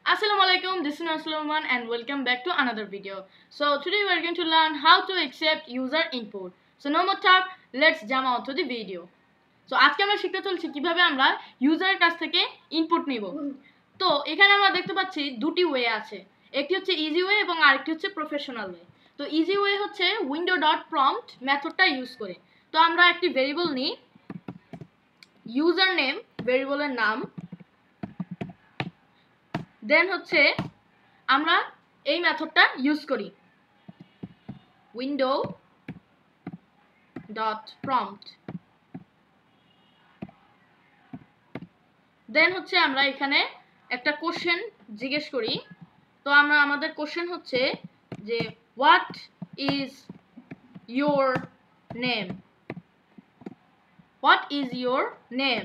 Assalamualaikum, this is Nasluman and welcome back to another video. So today we are going to learn how to accept user input. So no more talk, let's jump on to the video. So আজকে আমরা শিখতে চলছি কিভাবে আমরা ইউজারের কাছ থেকে input নিব। তো এখানে আমরা দেখতে পাচ্ছি দুটি ওয়ে আছে, একটি হচ্ছে ইজি ওয়ে এবং আরেকটি হচ্ছে প্রফেশনাল ওয়ে। তো ইজি ওয়ে হচ্ছে window.prompt মেথডটা ইউজ করে। তো আমরা একটি ভেরিয়েবল নিই, ইউজার নেম ভেরিয়েবলের নাম, দেন হচ্ছে আমরা এই মেথডটা ইউজ করি window.prompt, দেন হচ্ছে আমরা এখানে একটা কোশ্চেন জিজ্ঞেস করি। তো আমরা আমাদের কোশ্চেন হচ্ছে যে what is your name, what is your name.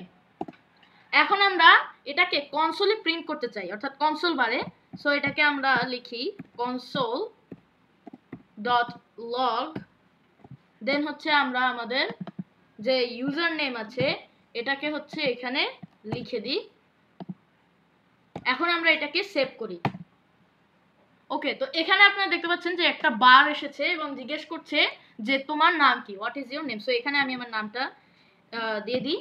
এখন আমরা এটাকে কনসোলে প্রিন্ট করতে চাই, অর্থাৎ কনসোল বারে। সো এটাকে আমরা লিখি console.log, দেন হচ্ছে আমরা আমাদের যে ইউজার নেম আছে এটাকে হচ্ছে এখানে লিখে দিই। এখন আমরা এটাকে সেভ করি। ওকে, তো এখানে আপনারা দেখতে পাচ্ছেন যে একটা বার এসেছে এবং জিজ্ঞেস করছে যে তোমার নাম কি, what is your name. So এখানে আমি আমার নামটা দিয়ে দিই।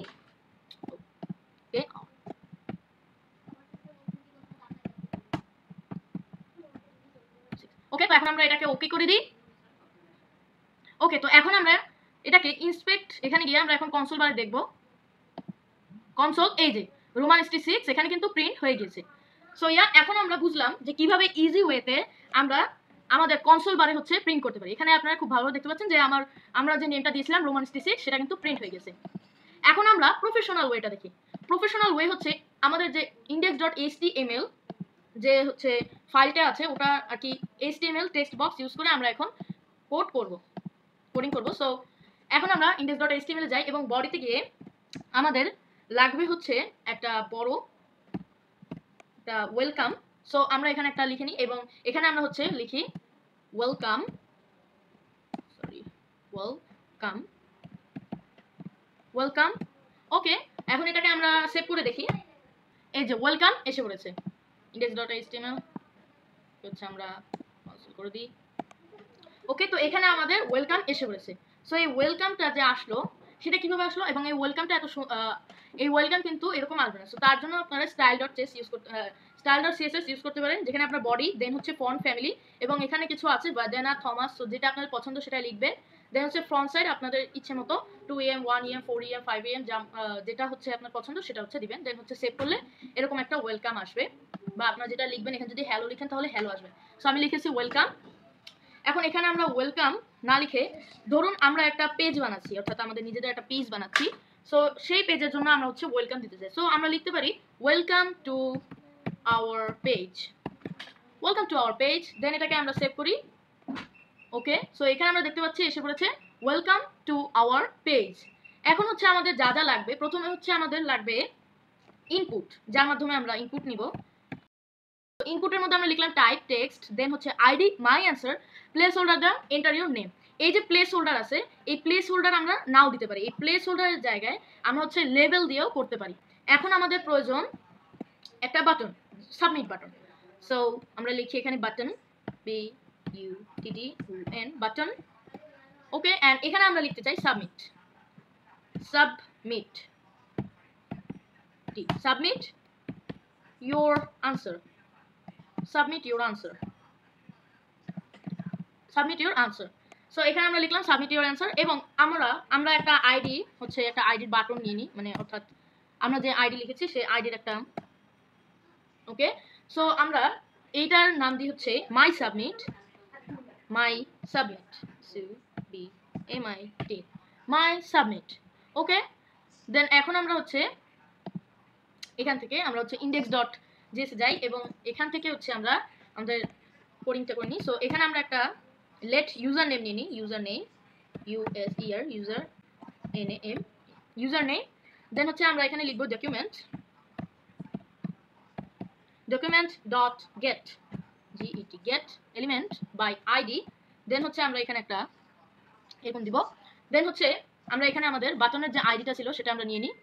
ওকে, তো এখন আমরা এটাকে ওকে করে দিই। ওকে, তো এখন আমরা এটাকে ইন্সপেক্ট, এখানে গিয়ে আমরা এখন কনসোল বারে দেখব। কনসোল এই যে রোমান ST6 এখানে কিন্তু প্রিন্ট হয়ে গেছে। সো এখন আমরা বুঝলাম যে কিভাবে ইজি ওয়েতে আমরা আমাদের কনসোল বারে হচ্ছে প্রিন্ট করতে পারি। এখানে আপনারা খুব ভালো দেখতে পাচ্ছেন যে আমরা যে নেমটা দিয়েছিলাম রোমান ST6 সেটা কিন্তু প্রিন্ট হয়ে গেছে। এখন আমরা প্রফেশনাল ওয়েটা দেখি। প্রফেশনাল ওয়ে হচ্ছে আমাদের যে index.html যে হচ্ছে ফাইলটা আছে ওটা আর কি HTML টেক্সট বক্স ইউজ করে আমরা এখন কোডিং করব। সো এখন আমরা index.html এ যাই এবং বডিতে গিয়ে আমাদের লাগবে হচ্ছে একটা বড় একটা ওয়েলকাম। সো আমরা এখানে একটা লিখে নিই এবং এখানে আমরা হচ্ছে লিখি ওয়েলকাম, ওয়েলকাম। ওকে, এখন এটাকে আমরা সেভ করে দেখি। এই যে ওয়েলকাম এসে পড়েছে index.html, হচ্ছে আমরা কনসোল করে দিই। ওকে, তো এখানে আমাদের ওয়েলকাম এসে পড়েছে। সো এই ওয়েলকামটা যে আসলো সেটা কিভাবে আসলো এবং এই ওয়েলকামটা এই ওয়েলকাম কিন্তু এরকম আসবে না। সো তার জন্য আপনারা style.css ইউজ করতে পারেন, যেখানে আপনার বডি, দেন হচ্ছে ফন্ট ফ্যামিলি এবং এখানে কিছু আছে বাজানা থমাস, সো যেটা আপনাদের পছন্দ সেটা লিখবে। দেন হচ্ছে ফ্রন্ট সাইড আপনাদের ইচ্ছে মতো 2am 1am 4am 5am যেটা হচ্ছে আপনার পছন্দ সেটা হচ্ছে দিবেন। দেন হচ্ছে সেভ করলে এরকম একটা ওয়েলকাম আসবে, বা আপনারা যেটা লিখবেন এখানে যদি হ্যালো লিখেন তাহলে হ্যালো আসবে। সো আমি লিখেছি ওয়েলকাম। এখন এখানে আমরা ওয়েলকাম না লিখে ধরুন আমরা একটা পেজ বানাচ্ছি, অর্থাৎ আমাদের নিজেদের একটা পেজ বানাচ্ছি। সো সেই পেজের জন্য আমরা হচ্ছে ওয়েলকাম দিতে চাই। সো আমরা লিখতে পারি welcome to our page, welcome to our page. Then এটাকে আমরা সেভ করি। ওকে, সো এখানে আমরা দেখতে পাচ্ছি এসে পড়েছে ওয়েলকাম টু আওয়ার পেজ। এখন হচ্ছে আমাদের যা যা লাগবে, প্রথমে হচ্ছে আমাদের লাগবে ইনপুট, যার মাধ্যমে আমরা ইনপুট নিব। ইনপুটের মধ্যে আমরা লিখলাম টাইপ টেক্সট, দেন হচ্ছে ID my answer, place holder দাম, এন্টার ইউর নেম। এই যে প্লেস হোল্ডার আছে এই প্লেস হোল্ডার আমরা নাও দিতে পারি। এই প্লেস হোল্ডারের জায়গায় আমরা হচ্ছে লেবেল দিয়েও করতে পারি। এখন আমাদের প্রয়োজন একটা বাটন, সাবমিট বাটন। সো আমরা লিখি এখানে button, BUTTON, button. Okay, and এখানে আমরা লিখতে চাই submit, submit your answer, submit your answer, so এখানে আমরা লিখলাম সাবমিট ইউর অ্যান্সার এবং আমরা একটা আইডি হচ্ছে একটা আইডির বাটন নিয়ে নিই, মানে অর্থাৎ আমরা যে আইডি লিখেছি সেই আইডির একটা। ওকে, সো আমরা এইটার নাম দিই হচ্ছে মাই সাবমিট, CBMIT, মাই সাবমিট। ওকে, দেন এখন আমরা হচ্ছে এখান থেকে আমরা হচ্ছে index.js যাই এবং এখান থেকে হচ্ছে আমরা আমাদের কোডিংটা করে নিই। সো এখানে আমরা একটা লেট ইউজার নেম নিয়ে নিই, user name user name. Then হচ্ছে আমরা এখানে লিখবো document dot get element by ID. Then হচ্ছে আমরা এখানে একটা এরকম দিব। দেন হচ্ছে আমরা এখানে আমাদের বাটনের যে আইডিটা ছিল সেটা আমরা নিয়ে নিই।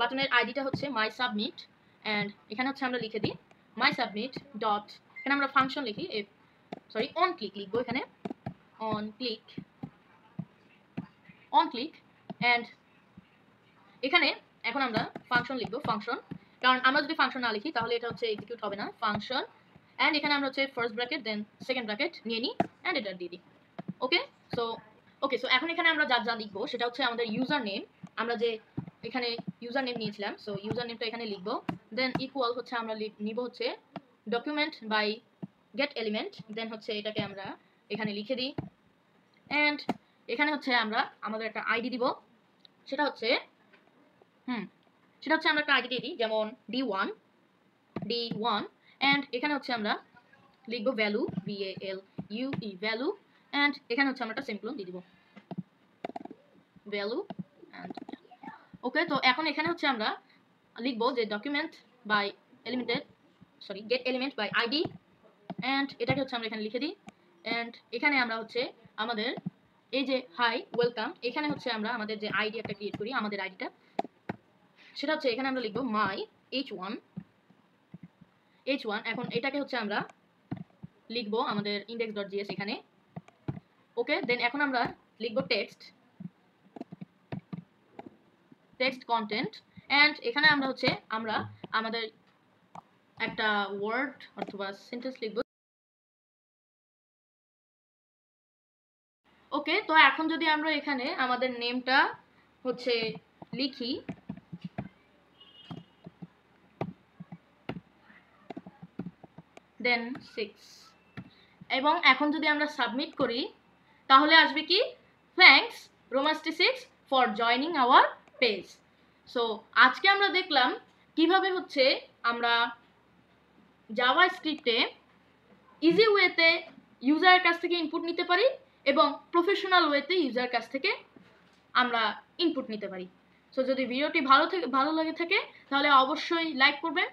বাটনের আইডিটা হচ্ছে মাই সাবমিট, অ্যান্ড এখানে হচ্ছে আমরা লিখে দিই মাই সাবমিট ডট, এখানে আমরা ফাংশন লিখি, সরি অন ক্লিক লিখবো এখানে, অন ক্লিক অ্যান্ড এখানে এখন আমরা ফাংশন লিখবো, ফাংশন, কারণ আমরা যদি ফাংশন না লিখি তাহলে এটা হচ্ছে এক্সিকিউট হবে না, ফাংশন অ্যান্ড এখানে আমরা হচ্ছে first bracket then second bracket নিয়ে নিই অ্যান্ড এটা দিয়ে দিই। ওকে সো এখন এখানে আমরা যা লিখবো সেটা হচ্ছে আমাদের ইউজার নেম, আমরা যে এখানে ইউজার নেম নিয়েছিলাম, সো ইউজার নেমটা এখানে লিখবো, দেন ইকুয়াল হচ্ছে আমরা নিব হচ্ছে ডকুমেন্ট বাই গেট এলিমেন্ট, দেন হচ্ছে এটাকে আমরা এখানে লিখে দিই অ্যান্ড এখানে হচ্ছে আমরা আমাদের একটা আইডি দিব, সেটা হচ্ছে আমরা একটা আইডি দিয়ে দিই, যেমন d1 অ্যান্ড এখানে হচ্ছে আমরা লিখবো ভ্যালু, VALUE ভ্যালু, অ্যান্ড এখানে হচ্ছে আমরা একটা সেমিকোলন দিয়ে দিব, ভ্যালু অ্যান্ড ওকে। তো এখন এখানে হচ্ছে আমরা লিখবো যে document by elemented, sorry get element by ID, and এটাকে হচ্ছে আমরা এখানে লিখে দিই অ্যান্ড এখানে আমরা হচ্ছে আমাদের এই যে হাই ওয়েলকাম, এখানে হচ্ছে আমরা আমাদের যে আইডি একটা ক্রিয়েট করি, আমাদের আইডিটা সেটা হচ্ছে এখানে আমরা লিখবো মাই h1, এখন এটাকে হচ্ছে আমরা লিখবো আমাদের index.js এখানে, ওকে। দেন এখন আমরা লিখবো টেক্সট কন্টেন্ট অ্যান্ড এখানে আমরা হচ্ছে আমরা আমাদের একটা ওয়ার্ড অথবা সেন্টেন্স লিখবো, ওকে। তো এখন যদি আমরা এখানে আমাদের নেমটা হচ্ছে লিখি, দেন 6, এবং এখন যদি আমরা সাবমিট করি তাহলে আসবে কি, thanks Romasty6 for joining our page. So আজকে আমরা দেখলাম কিভাবে হচ্ছে আমরা জাভা স্ক্রিপ্টে ইজি ওয়েতে ইউজারের কাছ থেকে ইনপুট নিতে পারি এবং প্রফেশনাল ওয়েতে ইউজারের কাছ থেকে আমরা ইনপুট নিতে পারি। সো যদি ভিডিওটি ভালো লাগে থাকে তাহলে অবশ্যই লাইক করবেন,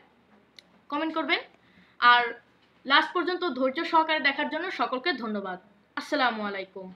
কমেন্ট করবেন, আর লাস্ট পর্যন্ত ধৈর্য সহকারে দেখার জন্য সকলকে ধন্যবাদ। আসসালামু আলাইকুম।